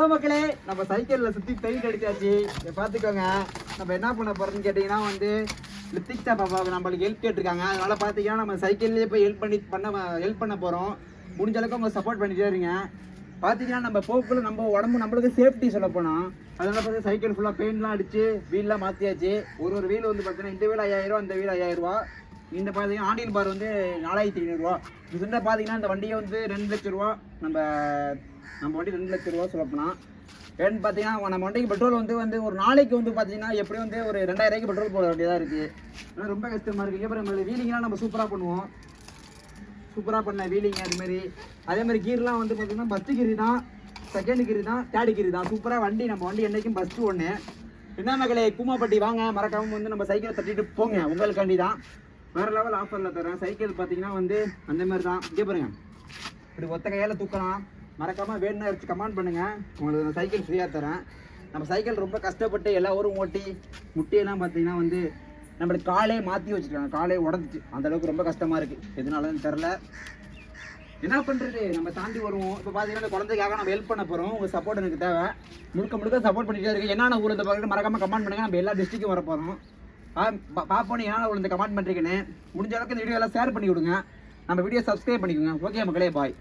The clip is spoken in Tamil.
ஹலோ மக்களே, நம்ம சைக்கிளில் சுற்றி பெயிண்ட் அடிச்சாச்சு. இதை பார்த்துக்கோங்க. நம்ம என்ன பண்ண போகிறோம்னு கேட்டிங்கன்னா வந்து லித்திக்ஸா பாப்பாவுக்கு நம்மளுக்கு ஹெல்ப் கேட்டிருக்காங்க. அதனால் பார்த்தீங்கன்னா நம்ம சைக்கிள்லேயே போய் ஹெல்ப் பண்ண போகிறோம். முடிஞ்ச அளவுக்கு அவங்க சப்போர்ட் பண்ணிகிட்டே இருங்க. பார்த்தீங்கன்னா நம்ம போக்குள்ள நம்ம உடம்பு நம்மளுக்கு சேஃப்டி சொல்ல போனோம். அதனால் பார்த்து சைக்கிள் ஃபுல்லாக பெயிண்ட்லாம் அடித்து வீல்லாம் மாற்றியாச்சு. ஒரு வீல் வந்து பார்த்தீங்கன்னா இந்த வீல் 5000 ரூபா, இந்த வீல் 5000 ரூபா. இந்த பார்த்தீங்கன்னா ஆண்டியன் பார் வந்து 4500 ரூபா. இது பார்த்தீங்கன்னா இந்த வண்டியை வந்து 2 லட்சம் ரூபா. நம்ம வண்டி 2 லட்சம் ரூபா சொல்லப்போனால் ஏன்னு பார்த்தீங்கன்னா நம்ம வண்டிக்கு பெட்ரோல் வந்து ஒரு நாளைக்கு வந்து பார்த்தீங்கன்னா எப்படியும் வந்து ஒரு 2000 ரூபாய்க்கு பெட்ரோல் போட வேண்டியதாக இருக்குது. ஆனால் ரொம்ப கஷ்டமாக இருக்குது. அப்புறம் நம்ம வீலிங்லாம் நம்ம சூப்பராக பண்ணுவோம். சூப்பராக பண்ண வீலிங் அதேமாதிரி கீர்லாம் வந்து பார்த்தீங்கன்னா ஃபஸ்ட்டு கீர் தான், செகண்ட் கீர் தான், தேர்டு கீர் தான். சூப்பராக நம்ம வண்டி என்றைக்கும் ஃபஸ்ட்டு ஒன்று. என்ன மகளே, கூமாப்பட்டி வாங்க, மறக்காமல் வந்து நம்ம சைக்கிளை தட்டிட்டு போங்க. உங்களுக்காண்டி தான் வேறு லெவல் ஆஃபரில் தரேன். சைக்கிள் பார்த்தீங்கன்னா வந்து அந்த மாதிரி தான். இங்கே பாருங்க, இப்படி ஒத்த கையால் தூக்கலாம். மறக்காமல் வேணும்னா வச்சு கமெண்ட் பண்ணுங்கள். உங்களுக்கு நான் சைக்கிள் ஃப்ரீயாக தரேன். நம்ம சைக்கிள் ரொம்ப கஷ்டப்பட்டு எல்லா ஊரும் ஓட்டி முட்டியெல்லாம் பார்த்தீங்கன்னா வந்து நம்மளுக்கு காலே மாற்றி வச்சுருக்காங்க. காலே உடஞ்சிச்சு. அந்தளவுக்கு ரொம்ப கஷ்டமாக இருக்குது. எதுனாலன்னு தெரில. என்ன பண்ணுறது, நம்ம தாண்டி வருவோம். இப்போ பார்த்தீங்கன்னா இந்த குழந்தைக்காக நம்ம ஹெல்ப் பண்ண போகிறோம். உங்கள் சப்போர்ட் எனக்கு தேவை. முழுக்க சப்போர்ட் பண்ணிகிட்டே இருக்குது. என்னென்ன ஊர் இந்த பார்த்துட்டு மறக்காமல் கமெண்ட் பண்ணுங்கள். நம்ம எல்லா டிஸ்ட்ரிக்கும் வர போகிறோம். பார்ப்போம் என்னென்ன ஊர் இந்த கமெண்ட் பண்ணுறீங்கன்னு. முடிஞ்ச அளவுக்கு இந்த வீடியோ எல்லாம் ஷேர் பண்ணி விடுங்க. நம்ம வீடியோ சப்ஸ்கிரைப் பண்ணிக்கோங்க. ஓகே மக்களே, பாய்.